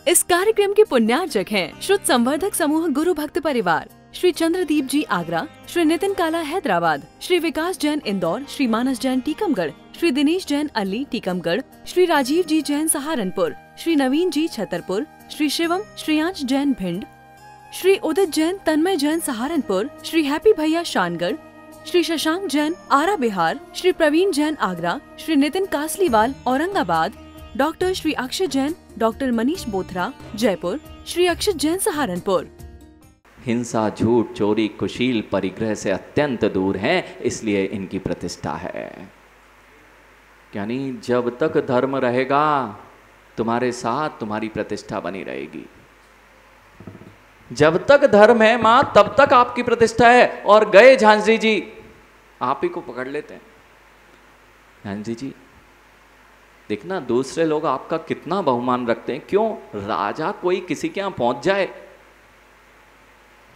इस कार्यक्रम के पुण्यार्चक हैं श्रुत संवर्धक समूह गुरु भक्त परिवार, श्री चंद्रदीप जी आगरा, श्री नितिन काला हैदराबाद, श्री विकास जैन इंदौर, श्री मानस जैन टीकमगढ़, श्री दिनेश जैन अली टीकमगढ़, श्री राजीव जी जैन सहारनपुर, श्री नवीन जी छतरपुर, श्री शिवम श्रेयांश जैन भिंड, श्री उदित जैन तन्मय जैन सहारनपुर, श्री हैप्पी भैया शानगढ़, श्री शशांक जैन आरा बिहार, श्री प्रवीण जैन आगरा, श्री नितिन कासलीवाल औरंगाबाद, डॉक्टर श्री अक्षय जैन, डॉक्टर मनीष बोथरा जयपुर, श्री अक्षत जैन सहारनपुर। हिंसा, झूठ, चोरी, कुशील परिग्रह से अत्यंत दूर हैं, इसलिए इनकी प्रतिष्ठा है। यानी जब तक धर्म रहेगा तुम्हारे साथ तुम्हारी प्रतिष्ठा बनी रहेगी। जब तक धर्म है मां तब तक आपकी प्रतिष्ठा है। और गए झांसी जी, आप ही को पकड़ लेते हैं। झांसी जी देखना, दूसरे लोग आपका कितना बहुमान रखते हैं। क्यों? राजा कोई किसी के यहां पहुंच जाए,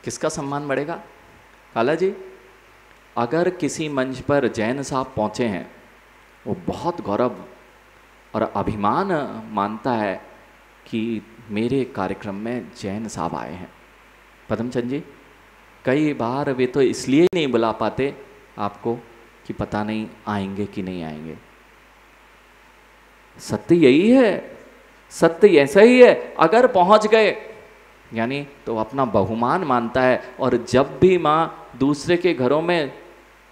किसका सम्मान बढ़ेगा? काला जी, अगर किसी मंच पर जैन साहब पहुंचे हैं, वो बहुत गौरव और अभिमान मानता है कि मेरे कार्यक्रम में जैन साहब आए हैं। पदमचंद जी, कई बार वे तो इसलिए नहीं बुला पाते आपको कि पता नहीं आएंगे कि नहीं आएंगे। सत्य यही है, सत्य ऐसा ही है। अगर पहुंच गए यानी तो अपना बहुमान मानता है। और जब भी माँ दूसरे के घरों में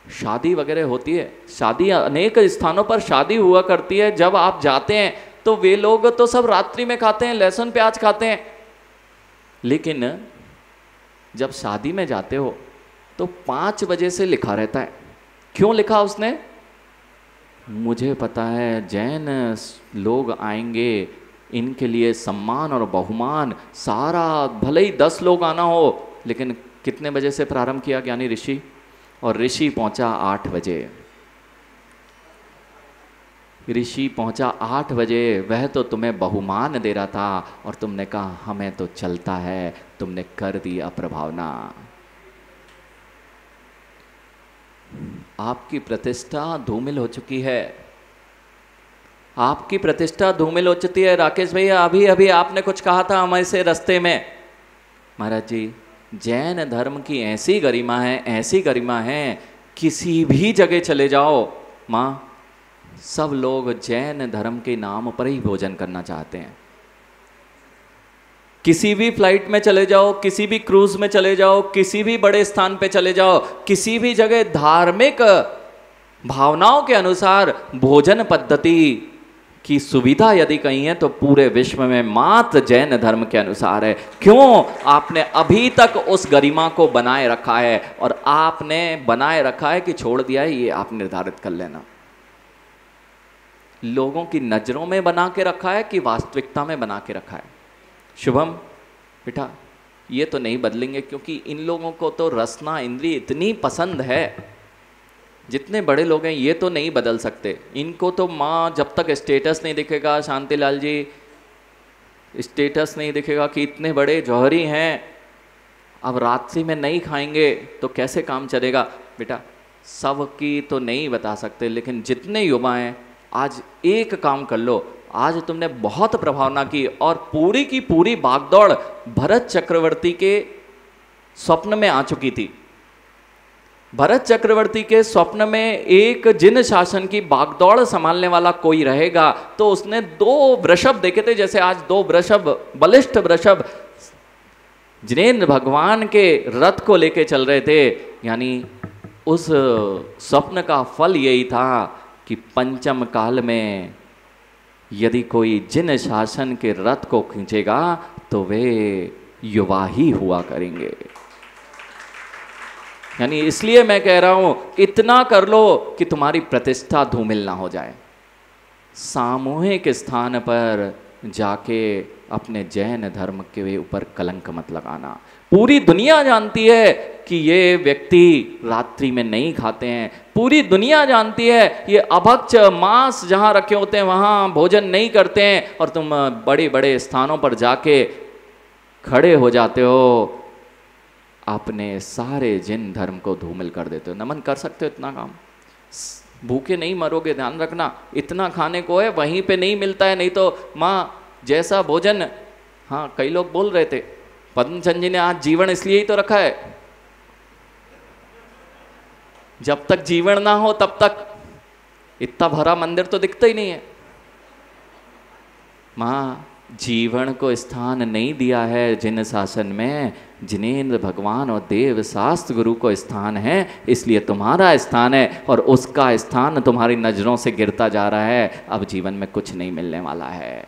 शादी वगैरह होती है, शादी अनेक स्थानों पर शादी हुआ करती है, जब आप जाते हैं तो वे लोग तो सब रात्रि में खाते हैं, लहसुन प्याज खाते हैं। लेकिन जब शादी में जाते हो तो 5 बजे से लिखा रहता है। क्यों लिखा उसने? मुझे पता है जैन लोग आएंगे, इनके लिए सम्मान और बहुमान सारा, भले ही 10 लोग आना हो, लेकिन कितने बजे से प्रारंभ किया ज्ञानी ऋषि? और ऋषि पहुंचा 8 बजे। ऋषि पहुंचा 8 बजे, वह तो तुम्हें बहुमान दे रहा था और तुमने कहा हमें तो चलता है, तुमने कर दिया प्रभावना। आपकी प्रतिष्ठा धूमिल हो चुकी है, आपकी प्रतिष्ठा धूमिल हो चुकी है। राकेश भैया, अभी अभी आपने कुछ कहा था हमारे से रास्ते में। महाराज जी, जैन धर्म की ऐसी गरिमा है, ऐसी गरिमा है, किसी भी जगह चले जाओ माँ, सब लोग जैन धर्म के नाम पर ही भोजन करना चाहते हैं। किसी भी फ्लाइट में चले जाओ, किसी भी क्रूज में चले जाओ, किसी भी बड़े स्थान पे चले जाओ, किसी भी जगह धार्मिक भावनाओं के अनुसार भोजन पद्धति की सुविधा यदि कहीं है तो पूरे विश्व में मात्र जैन धर्म के अनुसार है। क्यों? आपने अभी तक उस गरिमा को बनाए रखा है, और आपने बनाए रखा है कि छोड़ दिया है, ये आप निर्धारित कर लेना। लोगों की नजरों में बना के रखा है कि वास्तविकता में बना के रखा है? शुभम बेटा, ये तो नहीं बदलेंगे, क्योंकि इन लोगों को तो रसना इंद्रिय इतनी पसंद है। जितने बड़े लोग हैं ये तो नहीं बदल सकते। इनको तो माँ जब तक स्टेटस नहीं दिखेगा, शांतिलाल जी, स्टेटस नहीं दिखेगा कि इतने बड़े जौहरी हैं, अब रात्रि में नहीं खाएंगे तो कैसे काम चलेगा? बेटा, सबकी तो नहीं बता सकते, लेकिन जितने युवा हैं आज एक काम कर लो। आज तुमने बहुत प्रभावना की, और पूरी की पूरी भागदौड़ भरत चक्रवर्ती के स्वप्न में आ चुकी थी। भरत चक्रवर्ती के स्वप्न में एक जिन शासन की बागदौड़ संभालने वाला कोई रहेगा, तो उसने 2 वृषभ देखे थे। जैसे आज 2 वृषभ, बलिष्ठ वृषभ जिनेंद्र भगवान के रथ को लेके चल रहे थे। यानी उस स्वप्न का फल यही था कि पंचम काल में यदि कोई जिन शासन के रथ को खींचेगा तो वे युवा ही हुआ करेंगे। यानी इसलिए मैं कह रहा हूं, इतना कर लो कि तुम्हारी प्रतिष्ठा धूमिल ना हो जाए। सामूहिक स्थान पर जाके अपने जैन धर्म के ऊपर कलंक मत लगाना। पूरी दुनिया जानती है कि ये व्यक्ति रात्रि में नहीं खाते हैं, पूरी दुनिया जानती है ये अभक्ष मांस जहाँ रखे होते हैं वहाँ भोजन नहीं करते हैं, और तुम बड़े बड़े स्थानों पर जाके खड़े हो जाते हो, अपने सारे जिन धर्म को धूमिल कर देते हो। नमन कर सकते हो इतना काम? भूखे नहीं मरोगे, ध्यान रखना। इतना खाने को है, वहीं पे नहीं मिलता है, नहीं तो माँ जैसा भोजन हाँ, कई लोग बोल रहे थे पद्मचंद जी ने आज जीवन इसलिए ही तो रखा है, जब तक जीवन ना हो तब तक इतना भरा मंदिर तो दिखता ही नहीं है। माँ जीवन को स्थान नहीं दिया है जिन शासन में, जिनेंद्र भगवान और देव शास्त्र गुरु को स्थान है, इसलिए तुम्हारा स्थान है और उसका स्थान तुम्हारी नजरों से गिरता जा रहा है। अब जीवन में कुछ नहीं मिलने वाला है।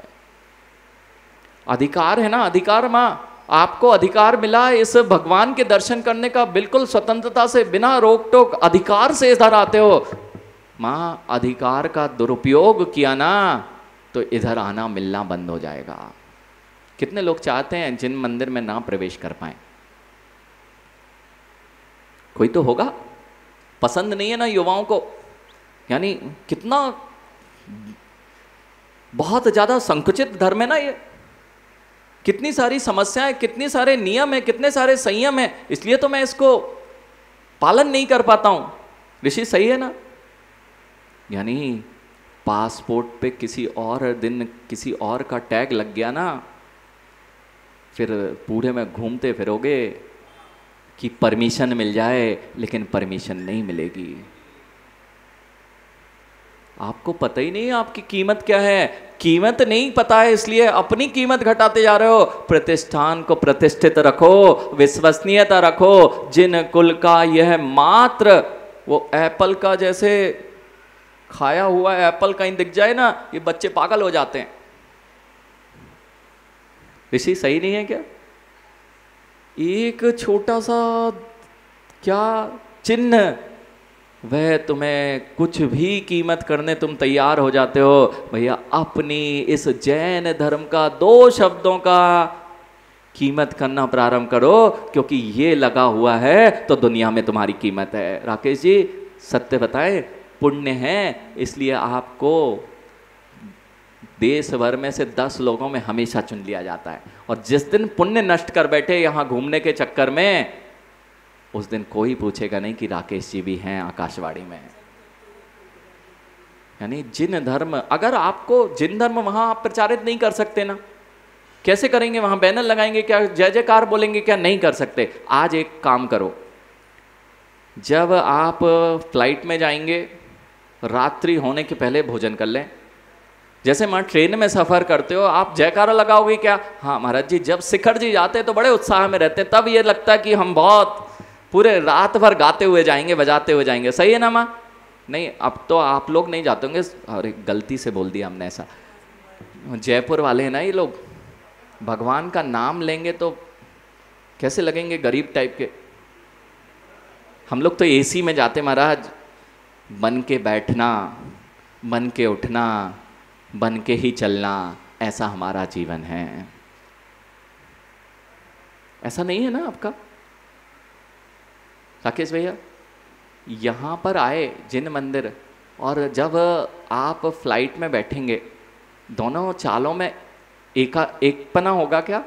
अधिकार है ना, अधिकार माँ, आपको अधिकार मिला इस भगवान के दर्शन करने का, बिल्कुल स्वतंत्रता से, बिना रोक टोक अधिकार से इधर आते हो। माँ अधिकार का दुरुपयोग किया ना तो इधर आना मिलना बंद हो जाएगा। कितने लोग चाहते हैं जिन मंदिर में ना प्रवेश कर पाए? कोई तो होगा, पसंद नहीं है ना युवाओं को। यानी कितना बहुत ज्यादा संकुचित धर्म है ना ये, कितनी सारी समस्याएं, कितने सारे नियम है, कितने सारे संयम है, इसलिए तो मैं इसको पालन नहीं कर पाता हूं। ऋषि सही है ना? यानी पासपोर्ट पे किसी और दिन किसी और का टैग लग गया ना, फिर पूरे में घूमते फिरोगे कि परमिशन मिल जाए, लेकिन परमिशन नहीं मिलेगी। आपको पता ही नहीं आपकी कीमत क्या है, कीमत नहीं पता है, इसलिए अपनी कीमत घटाते जा रहे हो। प्रतिष्ठान को प्रतिष्ठित रखो, विश्वसनीयता रखो। जिन कुल का यह मात्र, वो एप्पल का जैसे खाया हुआ एप्पल कहीं दिख जाए ना, ये बच्चे पागल हो जाते हैं। ऋषि सही नहीं है क्या? एक छोटा सा क्या चिन्ह, वह तुम्हें कुछ भी कीमत करने तुम तैयार हो जाते हो। भैया अपनी इस जैन धर्म का 2 शब्दों का कीमत करना प्रारंभ करो, क्योंकि ये लगा हुआ है तो दुनिया में तुम्हारी कीमत है। राकेश जी सत्य बताएं, पुण्य है इसलिए आपको देश भर में से 10 लोगों में हमेशा चुन लिया जाता है, और जिस दिन पुण्य नष्ट कर बैठे यहां घूमने के चक्कर में, उस दिन कोई पूछेगा नहीं कि राकेश जी भी हैं आकाशवाणी में। यानी जिन धर्म, अगर आपको जिन धर्म वहां आप प्रचारित नहीं कर सकते ना, कैसे करेंगे? वहां बैनर लगाएंगे क्या, जय जयकार बोलेंगे क्या? नहीं कर सकते। आज एक काम करो, जब आप फ्लाइट में जाएंगे रात्रि होने के पहले भोजन कर लें। जैसे मां ट्रेन में सफर करते हो, आप जयकारा लगाओगे क्या? हाँ महाराज जी, जब शिखर जी जाते हैं तो बड़े उत्साह में रहते हैं, तब ये लगता है कि हम बहुत पूरे रात भर गाते हुए जाएंगे, बजाते हुए जाएंगे। सही है ना माँ? नहीं, अब तो आप लोग नहीं जाते होंगे। अरे गलती से बोल दिया हमने ऐसा। जयपुर वाले हैं ना ये लोग, भगवान का नाम लेंगे तो कैसे लगेंगे, गरीब टाइप के। हम लोग तो एसी में जाते महाराज, बन के बैठना, बन के उठना, बन के ही चलना, ऐसा हमारा जीवन है। ऐसा नहीं है ना आपका? राकेश भैया यहाँ पर आए जिन मंदिर, और जब आप फ्लाइट में बैठेंगे, दोनों चालों में एकपना होगा क्या?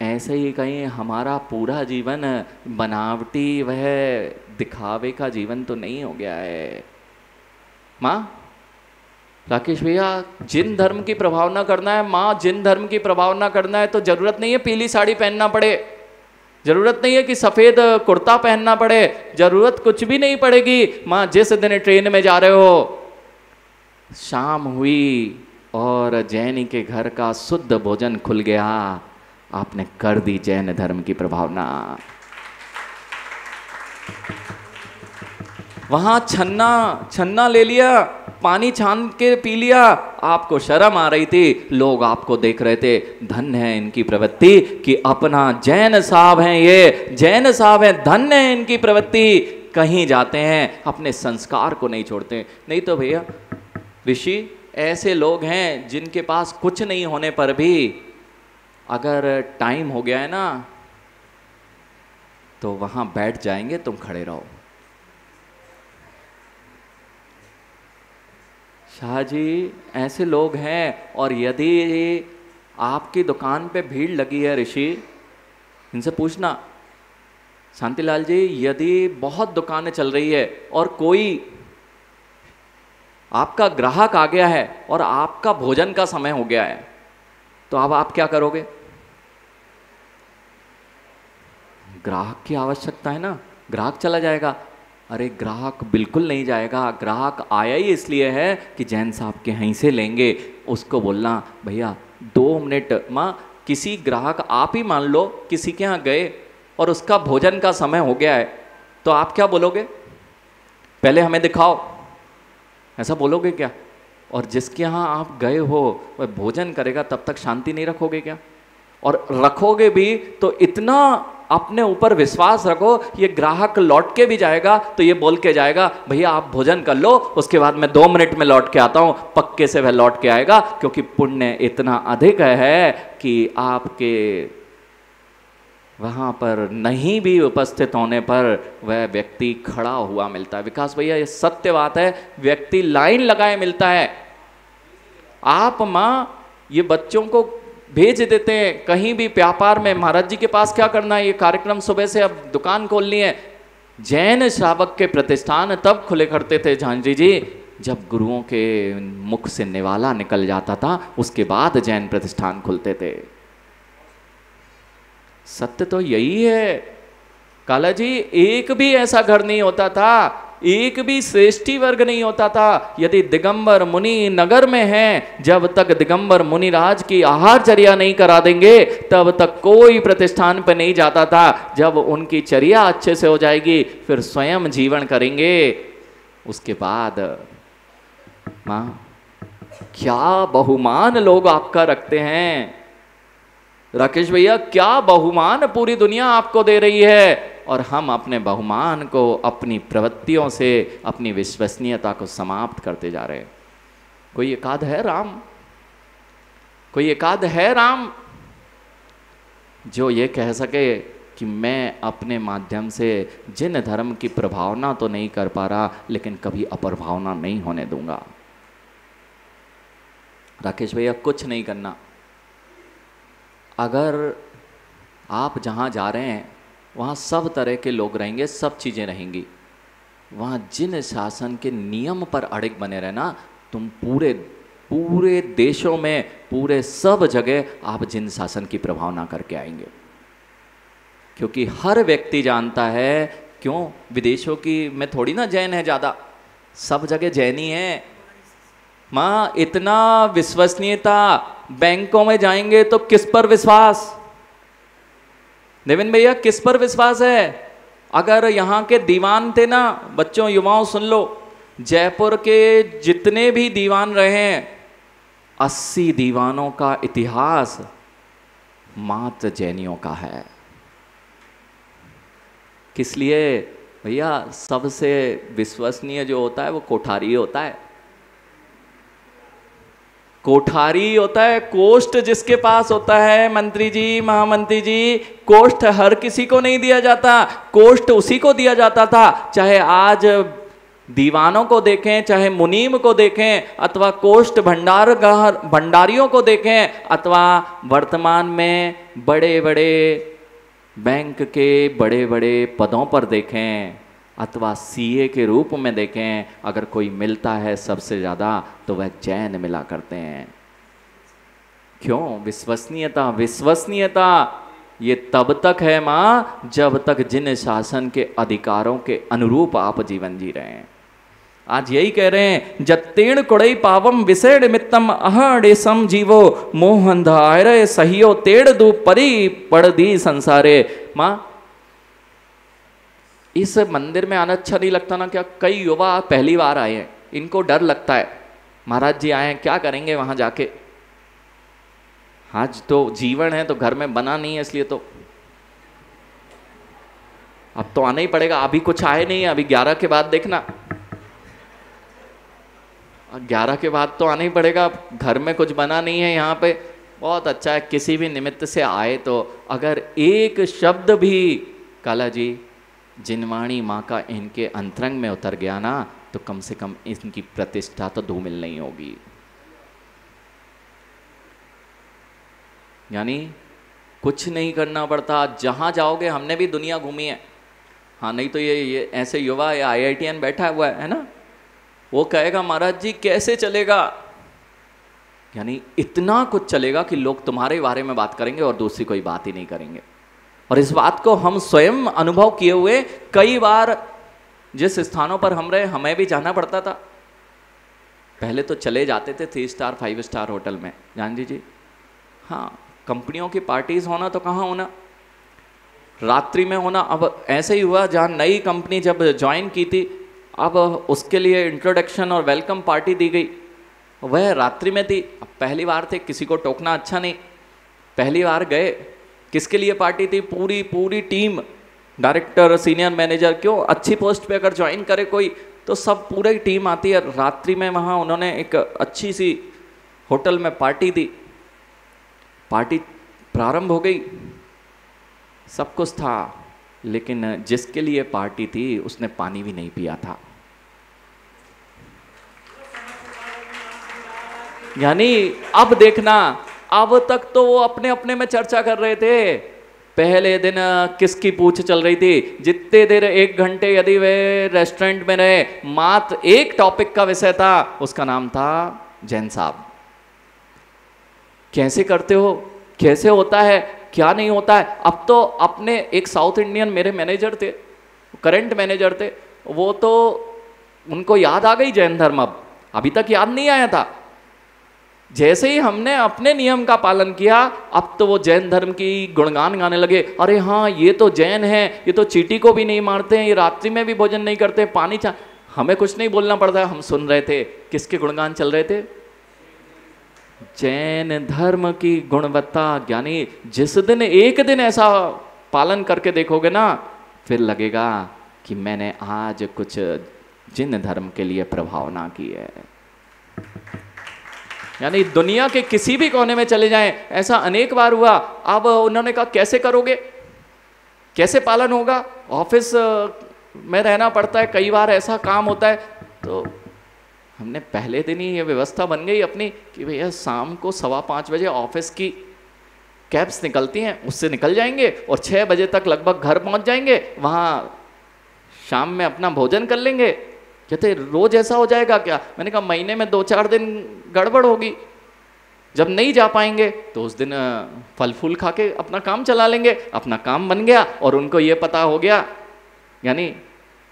ऐसे ही कहीं हमारा पूरा जीवन बनावटी, वह दिखावे का जीवन तो नहीं हो गया है माँ? राकेश भैया जिन धर्म की प्रभावना करना है माँ, जिन धर्म की प्रभावना करना है तो जरूरत नहीं है पीली साड़ी पहनना पड़े, जरूरत नहीं है कि सफेद कुर्ता पहनना पड़े, जरूरत कुछ भी नहीं पड़ेगी माँ। जिस दिन ट्रेन में जा रहे हो, शाम हुई और जैनी के घर का शुद्ध भोजन खुल गया, आपने कर दी जैन धर्म की प्रभावना। वहां छन्ना ले लिया, पानी छान के पी लिया, आपको शर्म आ रही थी, लोग आपको देख रहे थे। धन्य है इनकी प्रवृत्ति कि अपना जैन साहब हैं, ये जैन साहब हैं, धन्य है इनकी प्रवृत्ति। कहीं जाते हैं अपने संस्कार को नहीं छोड़ते। नहीं तो भैया ऋषि ऐसे लोग हैं जिनके पास कुछ नहीं होने पर भी अगर टाइम हो गया है ना तो वहां बैठ जाएंगे, तुम खड़े रहो। शाह जी ऐसे लोग हैं। और यदि आपकी दुकान पे भीड़ लगी है ऋषि, इनसे पूछना शांतिलाल जी, यदि बहुत दुकानें चल रही है और कोई आपका ग्राहक आ गया है और आपका भोजन का समय हो गया है, तो अब आप क्या करोगे? ग्राहक की आवश्यकता है ना, ग्राहक चला जाएगा। अरे ग्राहक बिल्कुल नहीं जाएगा, ग्राहक आया ही इसलिए है कि जैन साहब के यहीं से लेंगे। उसको बोलना भैया 2 मिनट, माँ किसी ग्राहक, आप ही मान लो किसी के यहाँ गए और उसका भोजन का समय हो गया है, तो आप क्या बोलोगे? पहले हमें दिखाओ, ऐसा बोलोगे क्या? और जिसके यहाँ आप गए हो वह भोजन करेगा, तब तक शांति नहीं रखोगे क्या? और रखोगे भी तो इतना अपने ऊपर विश्वास रखो, ये ग्राहक लौट के भी जाएगा तो ये बोल के जाएगा भैया आप भोजन कर लो, उसके बाद मैं 2 मिनट में लौट के आता हूं। पक्के से वह लौट के आएगा, क्योंकि पुण्य इतना अधिक है कि आपके वहां पर नहीं भी उपस्थित होने पर वह व्यक्ति खड़ा हुआ मिलता है। विकास भैया ये सत्य बात है, व्यक्ति लाइन लगाए मिलता है। आप माँ ये बच्चों को भेज देते हैं कहीं भी व्यापार में, महाराज जी के पास क्या करना है, ये कार्यक्रम सुबह से अब दुकान खोलनी है। जैन श्रावक के प्रतिष्ठान तब खुले करते थे झांझरी जी, जब गुरुओं के मुख से निवाला निकल जाता था, उसके बाद जैन प्रतिष्ठान खुलते थे। सत्य तो यही है काला जी, एक भी ऐसा घर नहीं होता था, एक भी श्रेष्ठी वर्ग नहीं होता था यदि दिगंबर मुनि नगर में हैं। जब तक दिगंबर मुनि राज की आहारचर्या नहीं करा देंगे तब तक कोई प्रतिष्ठान पे नहीं जाता था। जब उनकी चर्या अच्छे से हो जाएगी फिर स्वयं जीवन करेंगे। उसके बाद मां क्या बहुमान लोग आपका रखते हैं राकेश भैया, क्या बहुमान पूरी दुनिया आपको दे रही है, और हम अपने बहुमान को अपनी प्रवृत्तियों से, अपनी विश्वसनीयता को समाप्त करते जा रहे हैं। कोई एकाध है राम, कोई एकाध है राम जो ये कह सके कि मैं अपने माध्यम से जिन धर्म की प्रभावना तो नहीं कर पा रहा लेकिन कभी अप्रभावना नहीं होने दूंगा। राकेश भैया कुछ नहीं करना, अगर आप जहाँ जा रहे हैं वहाँ सब तरह के लोग रहेंगे, सब चीज़ें रहेंगी, वहाँ जिन शासन के नियम पर अड़िग बने रहना। तुम पूरे देशों में, पूरे सब जगह आप जिन शासन की प्रभावना करके आएंगे, क्योंकि हर व्यक्ति जानता है। क्यों विदेशों की में थोड़ी ना जैन है ज़्यादा, सब जगह जैन ही है। माँ इतना विश्वसनीयता, बैंकों में जाएंगे तो किस पर विश्वास, देवेन भैया किस पर विश्वास है? अगर यहाँ के दीवान थे ना, बच्चों युवाओं सुन लो, जयपुर के जितने भी दीवान रहे हैं 80 दीवानों का इतिहास मात्र जैनियों का है। किस लिए भैया? सबसे विश्वसनीय जो होता है वो कोठारी होता है, कोठारी होता है। कोष्ठ जिसके पास होता है, मंत्री जी, महामंत्री जी, कोष्ठ हर किसी को नहीं दिया जाता, कोष्ठ उसी को दिया जाता था। चाहे आज दीवानों को देखें, चाहे मुनीम को देखें, अथवा कोष्ठ भंडारियों को देखें, अथवा वर्तमान में बड़े बड़े बैंक के बड़े बड़े पदों पर देखें, अथवा सीए के रूप में देखें, अगर कोई मिलता है सबसे ज़्यादा तो वह जैन मिला करते हैं। क्यों? विश्वसनीयता। विश्वसनीयता ये तब तक है माँ जब तक जिन शासन के अधिकारों के अनुरूप आप जीवन जी रहे हैं। आज यही कह रहे हैं, जत्तेण कुड़ई पावम विषय निमित्तम अहडेसम जीवो मोहंधाय सहियो तेड़ दू परी पड़ दी संसारे। माँ इस मंदिर में आना अच्छा नहीं लगता ना क्या? कई युवा पहली बार आए हैं, इनको डर लगता है, महाराज जी आए हैं क्या करेंगे वहां जाके। आज तो जीवन है तो घर में बना नहीं है, इसलिए तो अब तो आना ही पड़ेगा। अभी कुछ आए नहीं है, अभी 11 के बाद देखना, 11 के बाद तो आना ही पड़ेगा। घर में कुछ बना नहीं है यहाँ पे, बहुत अच्छा है किसी भी निमित्त से आए तो अगर एक शब्द भी काला जी जिनवाणी माँ का इनके अंतरंग में उतर गया ना, तो कम से कम इनकी प्रतिष्ठा तो धूमिल नहीं होगी। यानी कुछ नहीं करना पड़ता, जहाँ जाओगे, हमने भी दुनिया घूमी है। हाँ नहीं तो ये ऐसे युवा या IITian बैठा हुआ है ना, वो कहेगा महाराज जी कैसे चलेगा, यानी इतना कुछ चलेगा कि लोग तुम्हारे बारे में बात करेंगे और दूसरी कोई बात ही नहीं करेंगे। और इस बात को हम स्वयं अनुभव किए हुए, कई बार जिस स्थानों पर हम रहे हमें भी जाना पड़ता था। पहले तो चले जाते थे 3 स्टार 5 स्टार होटल में, जान लीजिए। हाँ, कंपनियों की पार्टीज होना तो कहाँ होना, रात्रि में होना। अब ऐसे ही हुआ, जहाँ नई कंपनी जब ज्वाइन की थी, अब उसके लिए इंट्रोडक्शन और वेलकम पार्टी दी गई, वह रात्रि में थी। अब पहली बार थे, किसी को टोकना अच्छा नहीं, पहली बार गए। किसके लिए पार्टी थी? पूरी टीम, डायरेक्टर, सीनियर मैनेजर, क्यों अच्छी पोस्ट पे अगर ज्वाइन करे कोई तो सब पूरी टीम आती है। रात्रि में वहाँ उन्होंने एक अच्छी सी होटल में पार्टी दी। पार्टी प्रारंभ हो गई, सब कुछ था, लेकिन जिसके लिए पार्टी थी उसने पानी भी नहीं पिया था। यानी अब देखना, अब तक तो वो अपने अपने में चर्चा कर रहे थे। पहले दिन किसकी पूछ चल रही थी, जितने देर 1 घंटे यदि वे रेस्टोरेंट में रहे, मात्र एक टॉपिक का विषय था, उसका नाम था जैन साहब। कैसे करते हो, कैसे होता है, क्या नहीं होता है। अब तो अपने एक साउथ इंडियन मेरे मैनेजर थे, करंट मैनेजर थे, वो तो उनको याद आ गई जैन धर्म। अब अभी तक याद नहीं आया था। जैसे ही हमने अपने नियम का पालन किया, अब तो वो जैन धर्म की गुणगान गाने लगे। अरे हाँ, ये तो जैन है, ये तो चींटी को भी नहीं मारते हैं, ये रात्रि में भी भोजन नहीं करते, पानी हमें कुछ नहीं बोलना पड़ता है, हम सुन रहे थे। किसके गुणगान चल रहे थे? जैन धर्म की गुणवत्ता। यानी जिस दिन एक दिन ऐसा पालन करके देखोगे ना, फिर लगेगा कि मैंने आज कुछ जिन धर्म के लिए प्रभावना की है। यानी दुनिया के किसी भी कोने में चले जाएं, ऐसा अनेक बार हुआ। अब उन्होंने कहा कैसे करोगे, कैसे पालन होगा? ऑफिस में रहना पड़ता है, कई बार ऐसा काम होता है। तो हमने पहले दिन ही ये व्यवस्था बन गई अपनी कि भैया शाम को 5:15 बजे ऑफिस की कैब्स निकलती हैं, उससे निकल जाएंगे और 6 बजे तक लगभग घर पहुंच जाएंगे। वहाँ शाम में अपना भोजन कर लेंगे। कहते रोज ऐसा हो जाएगा क्या? मैंने कहा महीने में 2-4 दिन गड़बड़ होगी, जब नहीं जा पाएंगे तो उस दिन फल फूल खा के अपना काम चला लेंगे। अपना काम बन गया और उनको ये पता हो गया, यानी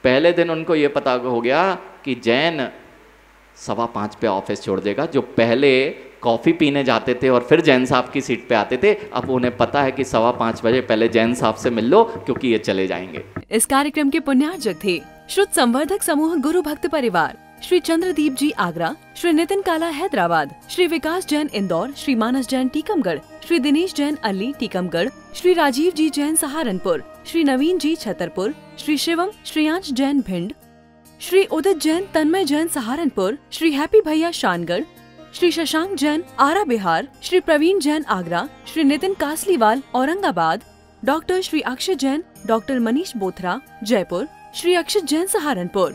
पहले दिन उनको ये पता हो गया कि जैन 5:15 पे ऑफिस छोड़ देगा। जो पहले कॉफ़ी पीने जाते थे और फिर जैन साहब की सीट पे आते थे, अब उन्हें पता है कि 5:15 बजे पहले जैन साहब से मिल लो, क्योंकि ये चले जाएंगे। इस कार्यक्रम के पुण्यार्जक थे शुद्ध संवर्धक समूह गुरु भक्त परिवार, श्री चंद्रदीप जी आगरा, श्री नितिन काला हैदराबाद, श्री विकास जैन इंदौर, श्री मानस जैन टीकमगढ़, श्री दिनेश जैन अल्ली टीकमगढ़, श्री राजीव जी जैन सहारनपुर, श्री नवीन जी छतरपुर, श्री शिवम श्रेयांश जैन भिंड, श्री उदित जैन तन्मय जैन सहारनपुर, श्री हैप्पी भैया शानगढ़, श्री शशांक जैन आरा बिहार, श्री प्रवीण जैन आगरा, श्री नितिन कासलीवाल औरंगाबाद, डॉक्टर श्री अक्षय जैन, डॉक्टर मनीष बोथरा जयपुर, श्री अक्षित जैन सहारनपुर।